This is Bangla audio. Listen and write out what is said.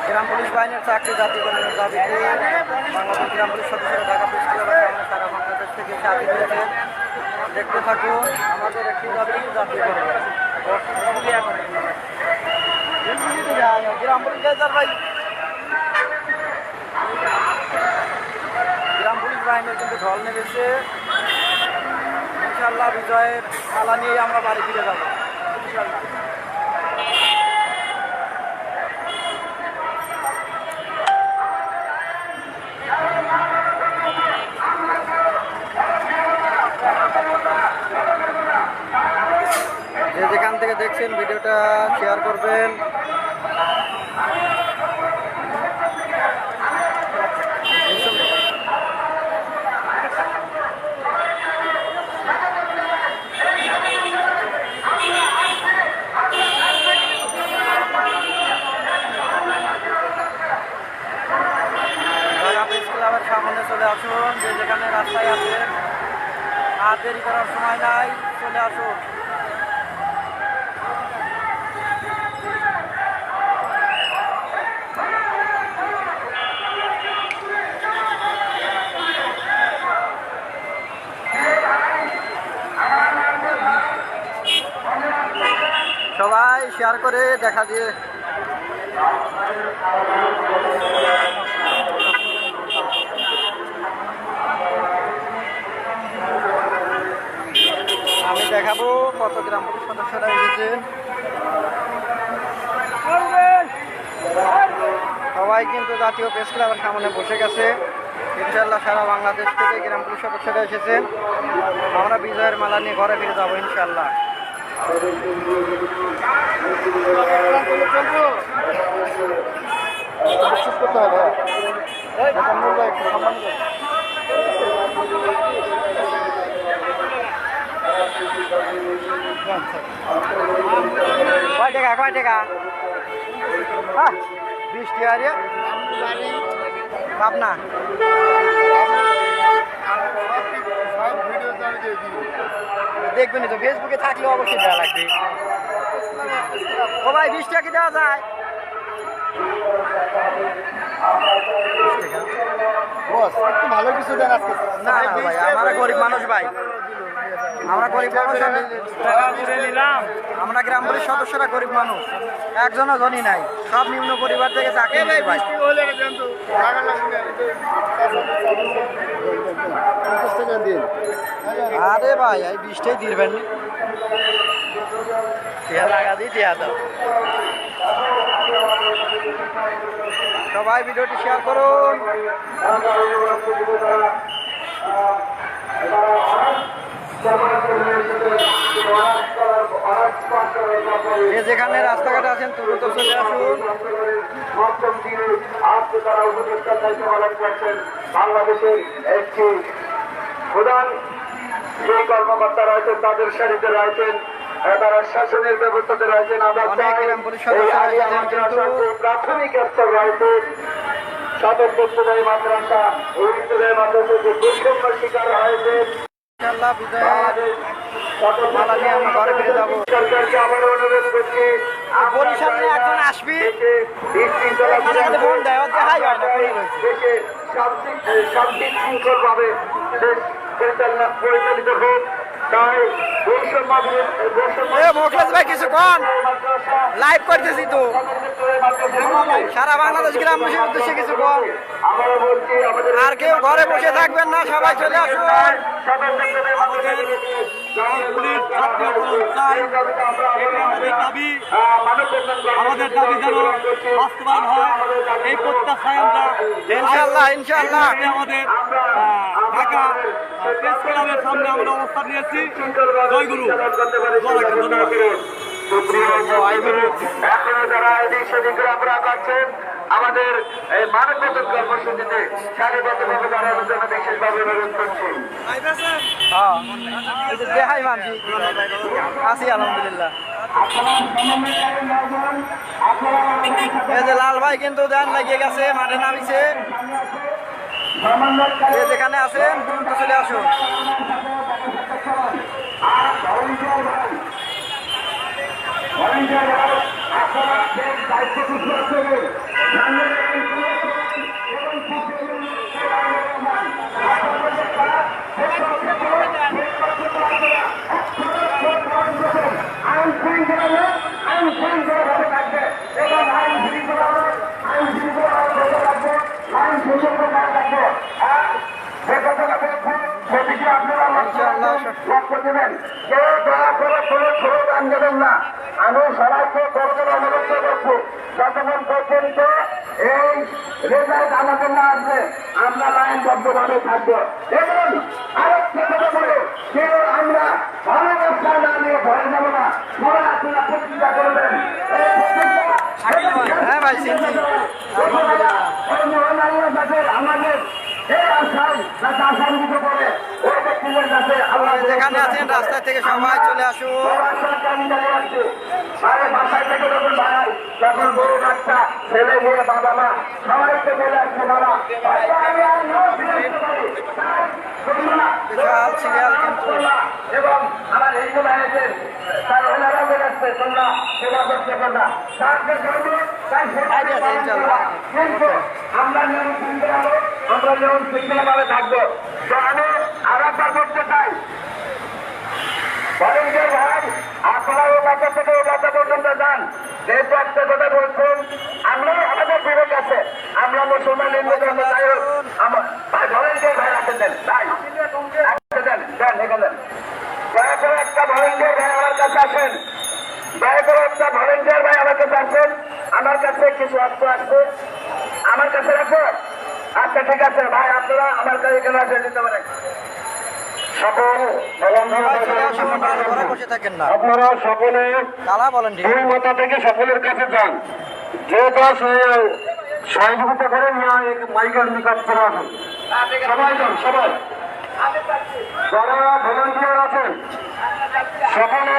গ্রাম পুলিশ বাহিনীর চাকরি জাতীয়করণের দাবিতে বাংলাদেশ গ্রাম পুলিশ সদস্যরা ঢাকা প্রেস ক্লাবের সামনে সারা বাংলাদেশ থেকে চাকরি দিয়েছেন। দেখতে থাকুন, আমাদের একটি দাবি জাতীয়করণ। গ্রাম পুলিশ ভাই, গ্রাম পুলিশ বাহিনীর কিন্তু ঢল নেমেছে। ইনশাল্লাহ বিজয়ের মালা নিয়েই আমরা বাড়ি ফিরে যাবো ইনশাল্লাহ। যে যেখান থেকে দেখছেন ভিডিওটা শেয়ার করবেন। ক্লাবের সামনে চলে আসুন, যে যেখানে রাস্তায় আছেন, আর দেরি করার সময় নাই, চলে আসুন। সবাই শেয়ার করে দেখা দিয়ে আমি দেখাবো কত গ্রাম পুলিশ সদস্যরা এসেছেন। সবাই কিন্তু জাতীয় প্রেস ক্লাবের সামনে বসে গেছে। ইনশাল্লাহ সারা বাংলাদেশ থেকে গ্রাম পুলিশ সদস্যরা এসেছেন। আমরা বিজয়ের মালা নিয়ে ঘরে ফিরে যাবো ইনশাল্লাহ। কয় টাকা 20 টাকা রে পাবনা। দেখবেন তো ফেসবুকে থাকলে অবশ্যই দেওয়া লাগবে। ও ভাই 20 টাকা কি দেওয়া যায়? ভালো কিছু দেন আজকে। না ভাই, আমরা গরিব মানুষ ভাই, আমরা গরিব মানুষ। আমরা গ্রাম পুলিশ সদস্যরা গরিব মানুষ, একজনও ধনী নাই, সব নিম্ন পরিবার থেকে চাকরি ভাই। আরে ভাই এই 20টাই দিবেন, লাগা দিই দাও। সবাই ভিডিওটি শেয়ার করুন। যেখানে রাস্তাঘাট আছেন দ্রুত চলে আসুন। বাংলাদেশের একটি প্রধান যে কর্মকর্তা রয়েছেন তাদের সারিতে রয়েছেন, তারা শাসনের ব্যবস্থাতে রয়েছেন। প্রাথমিক স্তর রয়েছে সতর্কতায় মাদ্রাসা, এই বিদ্যালয়ের মাদ্রাসা যে দুর্ঘটনার শিকার হয়েছে। একজন আসবি শৃঙ্খল ভাবে দেশ পরিচালিত হোক, তাই মোখলেস ভাই কিছু কন, লাইভ করতেছি তো সারা বাংলাদেশ গ্রাম পুলিশের উদ্দেশ্যে কিছু কন। আর কেউ ঘরে বসে থাকবেন না, সবাই চলে আসুন। আমাদের দাবি যেন বাস্তবায়ন হয়, এই প্রত্যাশায় আমরা ইনশাআল্লাহ ইনশাআল্লাহ আমাদের ঢাকা প্রেস ক্লাবের সামনে আমরা অবস্থান নিয়েছি। জয়গুরু, ধন্যবাদ। এখনো যারা এদিক সেদিক ঘোরাফেরা করছেন, আমাদের এই মানববন্ধন কর্মসূচিতে সারিবদ্ধভাবে দাঁড়ানোর জন্য বিশেষভাবে অনুরোধ করছি। দেখাই মানছি আছি আলহামদুলিল্লাহ। এই যে লাল ভাই কিন্তু ধ্যান লাগিয়ে গেছে, মাঠে নামিছে। যেখানে আছেন দ্রুত চলে আসুন। আর দায়িত্ব বিশ্বাস করবেন আইন শৃঙ্খলা আইন শৃঙ্খলাভাবে থাকবে এবং আইন শৃঙ্খলা থাকবে আইন শৃঙ্খলা থাকবে আর যে কথাটা বলছেন সেদিকে আপনারা লক্ষ্য দেবেন কেউ দয়া করে কোনো স্লোগান দেবেন না আমি সবাইকে করবেন অনুরোধ করছি যতক্ষণ পর্যন্ত এই রেজাল্ট আমাদের না আসবে আমরা লাইনবদ্ধভাবে থাকবো এবং আরেকটা কথা বলে কেউ আমরা ভালো অবস্থায় না নিয়ে ভয় যাবো না সবাই আপনারা প্রতিষ্ঠা করবেন হ্যাঁ ভাই চিনছি। আমাদের এই আশায় যাতে আশান্বিত করে ওই ব্যক্তিদের কাছে আল্লাহ যেখানে আছেন রাস্তা থেকে সবাই চলে আসুন। বাসায় থেকে যখন বাড়াই তখন বড় বাচ্চা ছেলে মেয়ে বাবা মা সবাইকে বলে আসছে বাবা বিশাল সিরিয়াল কিন্তু এবং আমার হিন্দু ভাইদের তার ওনারা বলে আসছে তোমরা সেবা করতে তোমরা তাদের জন্য তাই কিন্তু আমরা নিয়ম শৃঙ্খলা আমরা নিয়ম শৃঙ্খলাভাবে থাকবো তো আমি আরাধনা করতে চাই বলেন যে ভাই আপনারা ও এলাকা থেকে এলাকা পর্যন্ত যান যেহেতু একটা কথা বলছেন আমরা আমাদের বিবেক আছে আমরা মুসলমান হিন্দু ধর্ম যাই হোক আমার ভাই ভলেন্টিয়ার ভাই রাখতে দেন তাই রাখতে দেন দেন এখানে দেন দয়া করে একটা ভলেন্টিয়ার ভাই আমার কাছে আসেন দয়া করে একটা ভলেন্টিয়ার ভাই আমার কাছে আসেন আমার কাছে কিছু অস্ত্র আছে আমার কাছে রাখো আচ্ছা ঠিক আছে ভাই আপনারা আমার কাছে এখানে আসে দিতে পারেন সকল ঘরে বসে থাকেন না, আপনারা সকলে তারা বলেন ঠিক। দুই মাথা থেকে সকলের কাছে যান যে কাজ সহযোগিতা করেন না মাইকের নিকট করে আসুন সবাই যান সবাই যারা ভলেন্টিয়ার আছেন সকলে